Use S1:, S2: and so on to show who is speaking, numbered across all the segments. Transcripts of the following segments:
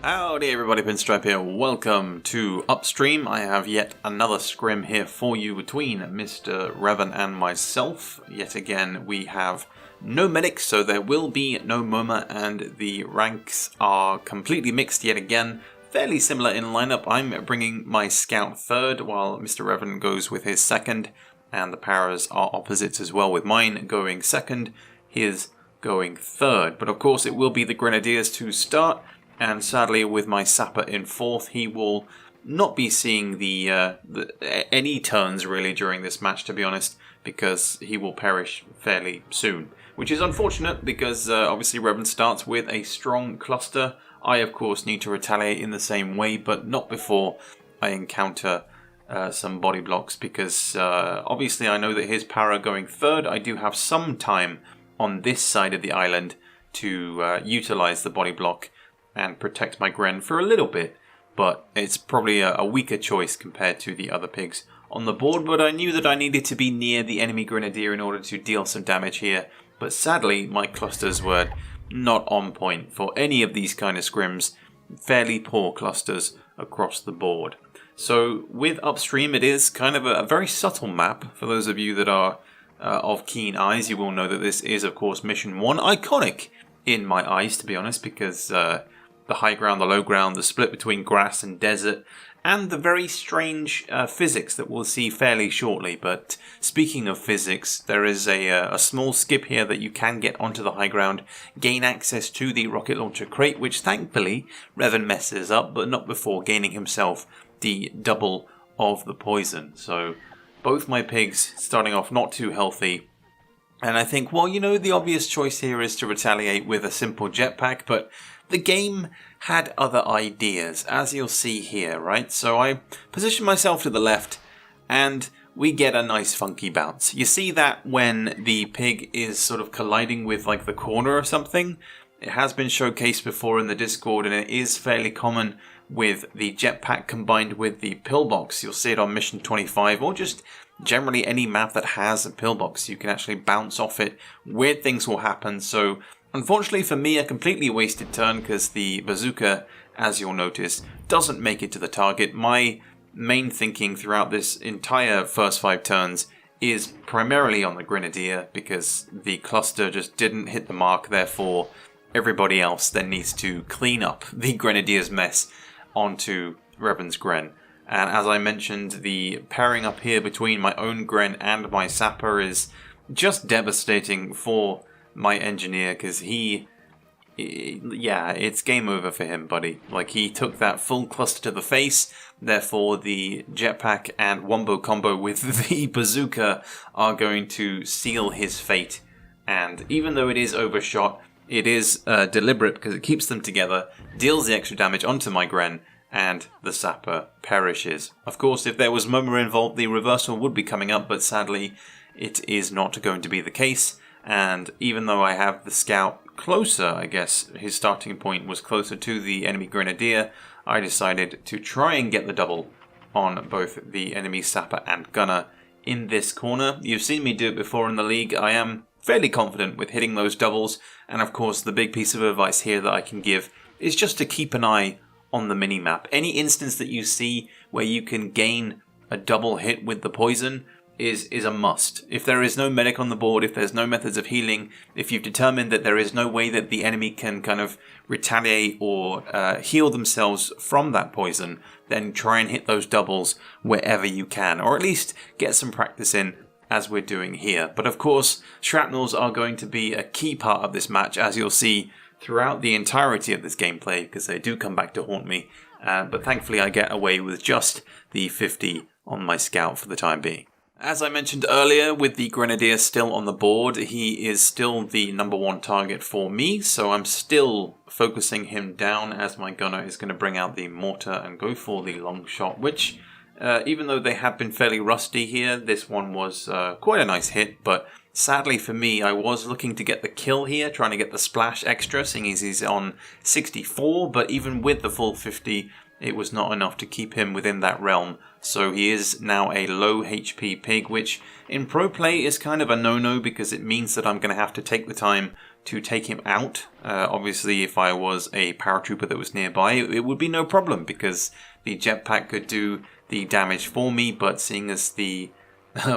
S1: Howdy everybody, Pinstripe here. Welcome to Upstream. I have yet another scrim here for you between Mr. Revan and myself. Yet again, we have no medics, so there will be no MoMA, and the ranks are completely mixed yet again. Fairly similar in lineup. I'm bringing my scout third, while Mr. Revan goes with his second, and the paras are opposites as well, with mine going second, his going third. But of course, it will be the Grenadiers to start. And sadly, with my sapper in fourth, he will not be seeing any turns really during this match, to be honest, because he will perish fairly soon. Which is unfortunate because obviously Revan starts with a strong cluster. I, of course, need to retaliate in the same way, but not before I encounter some body blocks, because obviously I know that his para going third, I do have some time on this side of the island to utilize the body block and protect my Gren for a little bit, but it's probably a weaker choice compared to the other pigs on the board. But I knew that I needed to be near the enemy Grenadier in order to deal some damage here, but sadly my clusters were not on point for any of these kind of scrims. Fairly poor clusters across the board. So with Upstream, it is kind of a very subtle map. For those of you that are of keen eyes, you will know that this is, of course, Mission 1. Iconic in my eyes, to be honest, because the high ground, the low ground, the split between grass and desert, and the very strange physics that we'll see fairly shortly. But speaking of physics, there is a small skip here that you can get onto the high ground, gain access to the rocket launcher crate, which thankfully Revan messes up, but not before gaining himself the double of the poison. So both my pigs starting off not too healthy. And I think, well, you know, the obvious choice here is to retaliate with a simple jetpack, but the game had other ideas, as you'll see here, right? So I position myself to the left, and we get a nice funky bounce. You see that when the pig is sort of colliding with like the corner or something? It has been showcased before in the Discord, and it is fairly common with the jetpack combined with the pillbox. You'll see it on Mission 25, or just generally any map that has a pillbox. You can actually bounce off it. Weird things will happen, so unfortunately for me, a completely wasted turn because the bazooka, as you'll notice, doesn't make it to the target. My main thinking throughout this entire first 5 turns is primarily on the Grenadier, because the cluster just didn't hit the mark. Therefore, everybody else then needs to clean up the Grenadier's mess onto Revan's Gren. And as I mentioned, the pairing up here between my own Gren and my sapper is just devastating for my engineer, because it's game over for him, buddy. Like, he took that full cluster to the face. Therefore, the jetpack and wombo combo with the bazooka are going to seal his fate. And even though it is overshot, it is deliberate because it keeps them together, deals the extra damage onto my Gren, and the sapper perishes. Of course, if there was MoMA involved, the reversal would be coming up, but sadly, it is not going to be the case. And even though I have the scout closer, I guess his starting point was closer to the enemy Grenadier, I decided to try and get the double on both the enemy sapper and gunner in this corner. You've seen me do it before in the league. I am fairly confident with hitting those doubles, and of course the big piece of advice here that I can give is just to keep an eye on the mini-map. Any instance that you see where you can gain a double hit with the poison is a must. If there is no medic on the board, if there's no methods of healing, if you've determined that there is no way that the enemy can kind of retaliate or heal themselves from that poison, then try and hit those doubles wherever you can, or at least get some practice in, as we're doing here. But of course, shrapnels are going to be a key part of this match, as you'll see throughout the entirety of this gameplay, because they do come back to haunt me. But thankfully I get away with just the 50 on my scout for the time being. As I mentioned earlier, with the Grenadier still on the board, he is still the #1 target for me, so I'm still focusing him down as my gunner is going to bring out the mortar and go for the long shot, which, even though they have been fairly rusty here, this one was quite a nice hit, but sadly for me, I was looking to get the kill here, trying to get the splash extra, seeing as he's on 64, but even with the full 50, it was not enough to keep him within that realm. So he is now a low HP pig, which in pro play is kind of a no-no because it means that I'm going to have to take the time to take him out. Obviously, if I was a paratrooper that was nearby, it would be no problem because the jetpack could do the damage for me, but seeing as the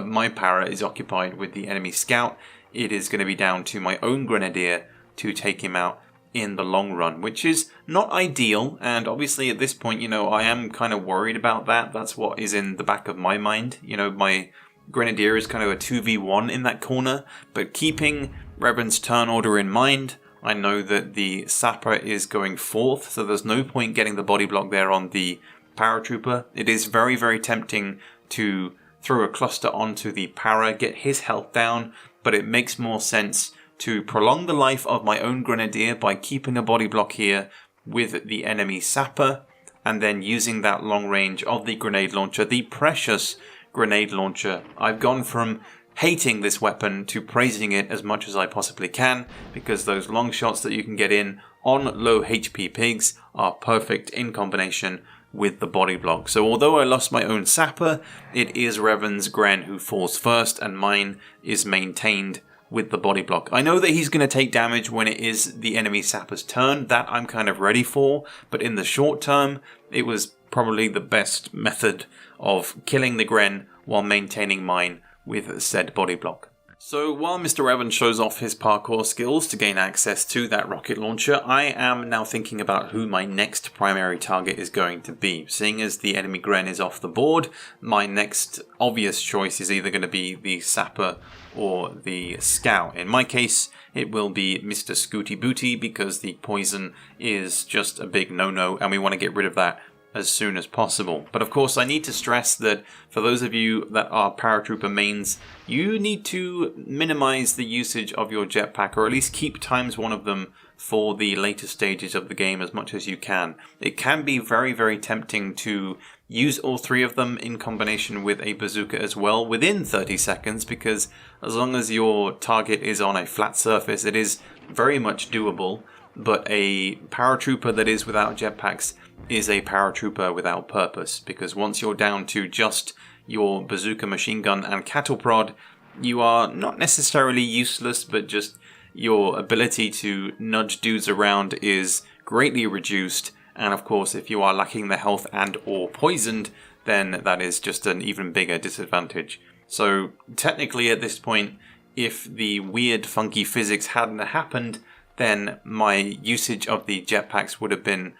S1: my para is occupied with the enemy scout, it is going to be down to my own grenadier to take him out in the long run, which is not ideal. And obviously at this point, I am kind of worried about that. That's what is in the back of my mind. My grenadier is kind of a 2v1 in that corner, but keeping Revan's turn order in mind, I know that the sapper is going fourth, so there's no point getting the body block there on the paratrooper. It is very, very tempting to throw a cluster onto the para, get his health down, but it makes more sense to prolong the life of my own grenadier by keeping a body block here with the enemy sapper, and then using that long range of the grenade launcher, the precious grenade launcher. I've gone from hating this weapon to praising it as much as I possibly can, because those long shots that you can get in on low HP pigs are perfect in combination with the body block. So although I lost my own sapper, it is Revan's Gren who falls first, and mine is maintained with the body block. I know that he's going to take damage when it is the enemy sapper's turn. That I'm kind of ready for, but in the short term, it was probably the best method of killing the Gren while maintaining mine with said body block. So while Mr. Revan shows off his parkour skills to gain access to that rocket launcher, I am now thinking about who my next primary target is going to be. Seeing as the enemy Gren is off the board, my next obvious choice is either going to be the sapper or the scout. In my case, it will be Mr. Scooty Booty because the poison is just a big no-no and we want to get rid of that as soon as possible. But of course, I need to stress that for those of you that are paratrooper mains, you need to minimize the usage of your jetpack, or at least keep times one of them for the later stages of the game as much as you can. It can be very, very tempting to use all three of them in combination with a bazooka as well within 30 seconds, because as long as your target is on a flat surface, it is very much doable. But a paratrooper that is without jetpacks is a paratrooper without purpose, because once you're down to just your bazooka, machine gun and cattle prod, you are not necessarily useless, but just your ability to nudge dudes around is greatly reduced. And of course, if you are lacking the health and or poisoned, then that is just an even bigger disadvantage. So technically at this point, if the weird funky physics hadn't happened, then my usage of the jetpacks would have been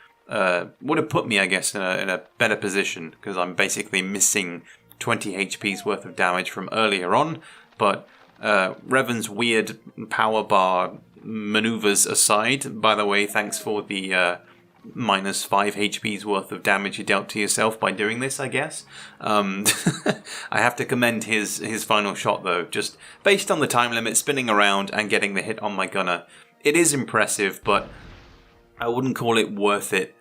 S1: would have put me, I guess, in a better position, because I'm basically missing 20 HP's worth of damage from earlier on. But Revan's weird power bar maneuvers aside, by the way, thanks for the minus 5 HP's worth of damage you dealt to yourself by doing this, I guess. I have to commend his final shot, though. Just based on the time limit, spinning around and getting the hit on my gunner, it is impressive, but I wouldn't call it worth it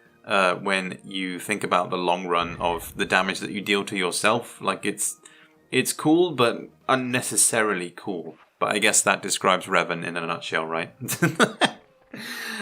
S1: when you think about the long run of the damage that you deal to yourself. Like, it's cool, but unnecessarily cool. But I guess that describes Revan in a nutshell, right?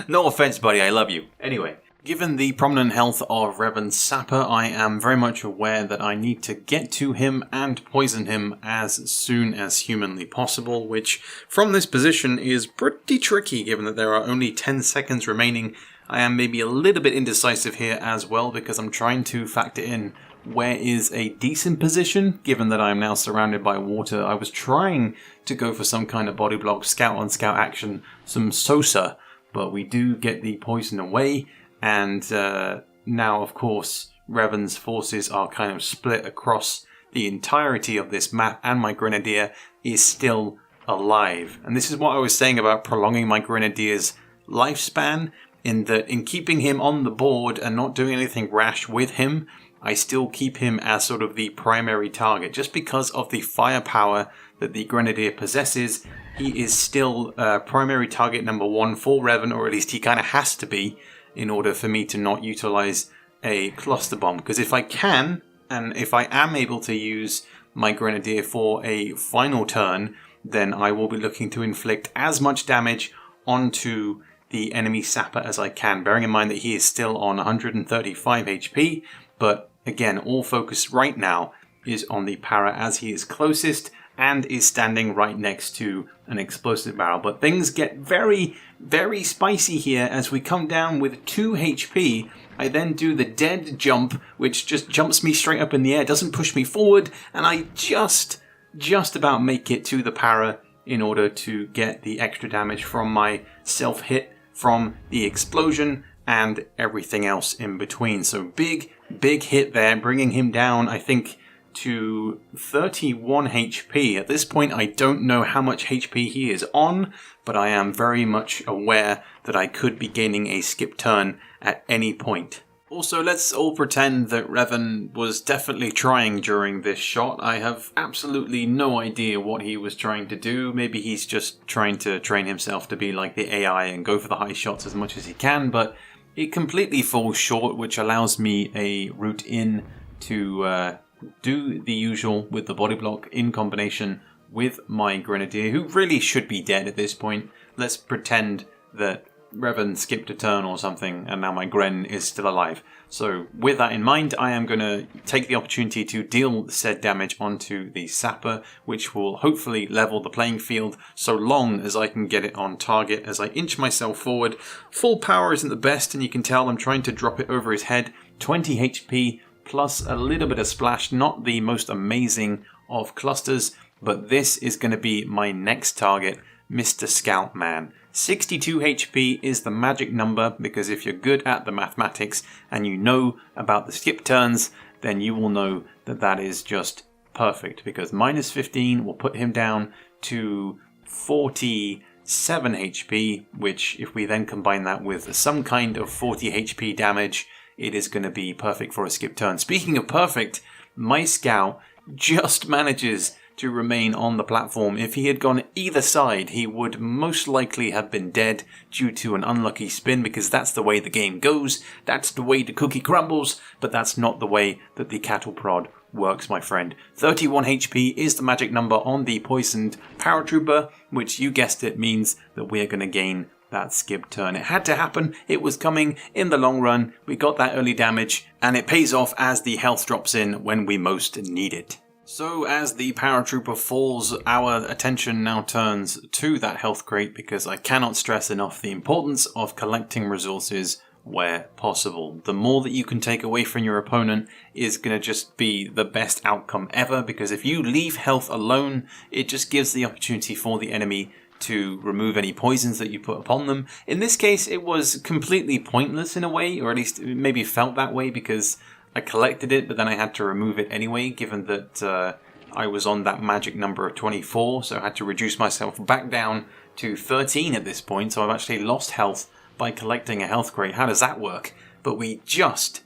S1: No offense, buddy, I love you. Anyway, given the prominent health of Revan's sapper, I am very much aware that I need to get to him and poison him as soon as humanly possible, which from this position is pretty tricky given that there are only 10 seconds remaining. I am maybe a little bit indecisive here as well, because I'm trying to factor in where is a decent position, given that I'm now surrounded by water. I was trying to go for some kind of body block, scout on scout action, some Sosa, but we do get the poison away, and now of course Revan's forces are kind of split across the entirety of this map, and my Grenadier is still alive. And this is what I was saying about prolonging my Grenadier's lifespan, in that in keeping him on the board and not doing anything rash with him, I still keep him as sort of the primary target. Just because of the firepower that the Grenadier possesses, he is still primary target number 1 for Revan, or at least he kind of has to be, in order for me to not utilize a cluster bomb. Because if I can, and if I am able to use my Grenadier for a final turn, then I will be looking to inflict as much damage onto the enemy sapper as I can, bearing in mind that he is still on 135 HP, but again, all focus right now is on the para as he is closest and is standing right next to an explosive barrel. But things get very, very spicy here as we come down with 2 HP. I then do the dead jump, which just jumps me straight up in the air, doesn't push me forward, and I just about make it to the para in order to get the extra damage from my self-hit from the explosion and everything else in between. So big hit there, bringing him down, I think, to 31 HP. At this point, I don't know how much HP he is on, but I am very much aware that I could be gaining a skip turn at any point. Also, let's all pretend that Revan was definitely trying during this shot. I have absolutely no idea what he was trying to do. Maybe he's just trying to train himself to be like the AI and go for the high shots as much as he can, but it completely falls short, which allows me a route in to do the usual with the body block in combination with my Grenadier, who really should be dead at this point. Let's pretend that Revan skipped a turn or something and now my Gren is still alive. So with that in mind, I am going to take the opportunity to deal said damage onto the sapper, which will hopefully level the playing field so long as I can get it on target as I inch myself forward. Full power isn't the best, and you can tell I'm trying to drop it over his head. 20 HP plus a little bit of splash, not the most amazing of clusters, but this is going to be my next target, Mr. Scout Man. 62 HP is the magic number, because if you're good at the mathematics and you know about the skip turns, then you will know that that is just perfect, because minus 15 will put him down to 47 HP, which if we then combine that with some kind of 40 HP damage, it is going to be perfect for a skip turn. Speaking of perfect, my Scout just manages to remain on the platform. If he had gone either side, he would most likely have been dead due to an unlucky spin, because that's the way the game goes, that's the way the cookie crumbles, but that's not the way that the cattle prod works, my friend. 31 HP is the magic number on the poisoned paratrooper, which, you guessed it, means that we're going to gain that skip turn. It had to happen, it was coming in the long run, we got that early damage, and it pays off as the health drops in when we most need it. So as the paratrooper falls, our attention now turns to that health crate, because I cannot stress enough the importance of collecting resources where possible. The more that you can take away from your opponent is going to just be the best outcome ever, because if you leave health alone, it just gives the opportunity for the enemy to remove any poisons that you put upon them. In this case, it was completely pointless in a way, or at least it maybe felt that way, because I collected it, but then I had to remove it anyway, given that I was on that magic number of 24, so I had to reduce myself back down to 13 at this point, so I've actually lost health by collecting a health crate. How does that work? But we just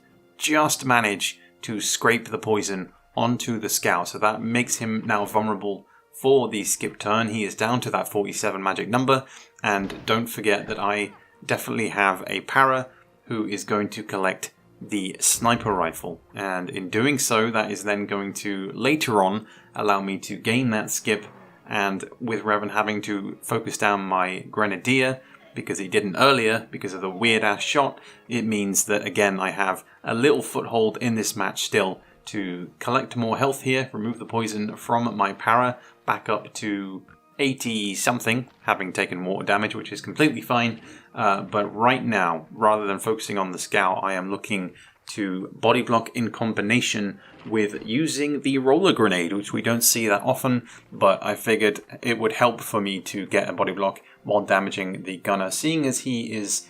S1: manage to scrape the poison onto the Scout, so that makes him now vulnerable for the skip turn. He is down to that 47 magic number, and don't forget that I definitely have a para who is going to collect the sniper rifle, and in doing so, that is then going to later on allow me to gain that skip. And with Revan having to focus down my Grenadier because he didn't earlier because of the weird ass shot, it means that again I have a little foothold in this match still to collect more health here, remove the poison from my para, back up to 80 something, having taken water damage, which is completely fine. But right now, rather than focusing on the Scout, I am looking to body block in combination with using the roller grenade, which we don't see that often, but I figured it would help for me to get a body block while damaging the gunner, seeing as he is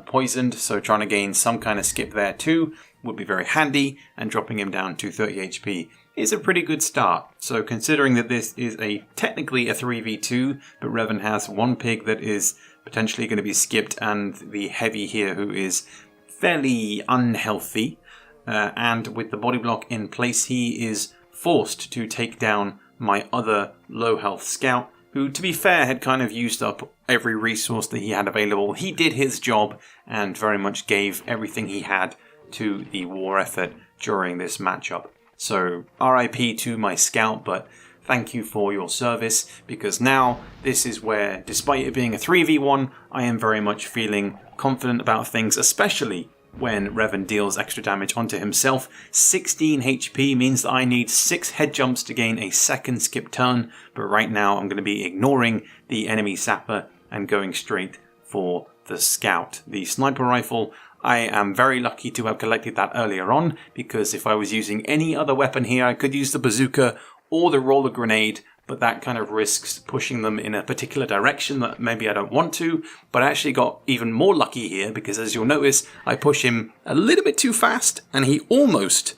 S1: poisoned, so trying to gain some kind of skip there too would be very handy, and dropping him down to 30 HP is a pretty good start. So considering that this is technically a 3v2, but Revan has one pig that is potentially going to be skipped, and the heavy here who is fairly unhealthy, and with the body block in place, he is forced to take down my other low health Scout, who, to be fair, had kind of used up every resource that he had available. He did his job and very much gave everything he had to the war effort during this matchup. So RIP to my Scout, but thank you for your service, because now this is where, despite it being a 3v1, I am very much feeling confident about things, especially when Revan deals extra damage onto himself. 16 HP means that I need 6 head jumps to gain a second skip turn, but right now I'm going to be ignoring the enemy sapper and going straight for the scout. The sniper rifle, I am very lucky to have collected that earlier on, because if I was using any other weapon here, I could use the bazooka or the roller grenade, but that kind of risks pushing them in a particular direction that maybe I don't want to. But I actually got even more lucky here, because as you'll notice, I push him a little bit too fast and he almost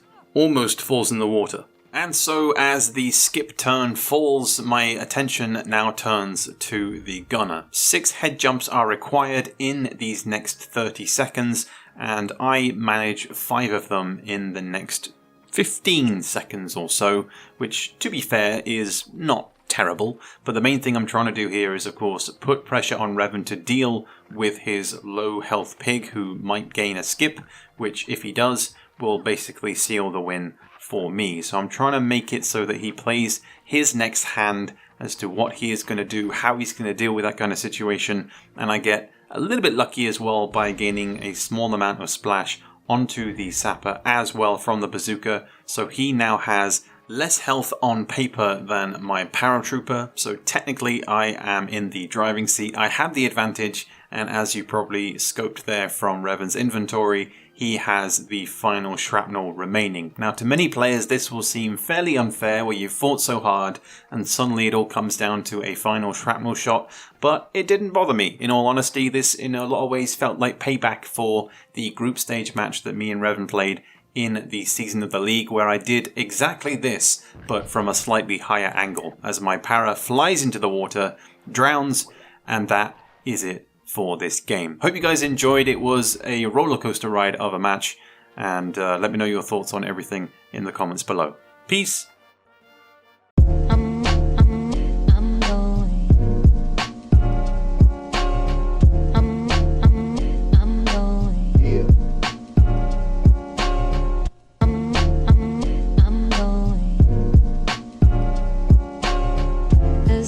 S1: falls in the water. And so as the skip turn falls, my attention now turns to the gunner. 6 head jumps are required in these next 30 seconds, and I manage 5 of them in the next 15 seconds or so, which, to be fair, is not terrible. But the main thing I'm trying to do here is, of course, put pressure on Revan to deal with his low health pig, who might gain a skip, which, if he does, will basically seal the win for me. So I'm trying to make it so that he plays his next hand as to what he is going to do, how he's going to deal with that kind of situation, and I get a little bit lucky as well by gaining a small amount of splash onto the sapper as well from the bazooka. So he now has less health on paper than my paratrooper, so technically I am in the driving seat. I have the advantage, and as you probably scoped there from Revan's inventory, he has the final shrapnel remaining. Now, to many players this will seem fairly unfair, where you've fought so hard and suddenly it all comes down to a final shrapnel shot, but it didn't bother me. In all honesty, this in a lot of ways felt like payback for the group stage match that me and Revan played in the season of the league, where I did exactly this, but from a slightly higher angle, as my para flies into the water, drowns, and that is it for this game. Hope you guys enjoyed. It was a roller coaster ride of a match, and let me know your thoughts on everything in the comments below. Peace.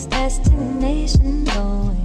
S2: Destination going.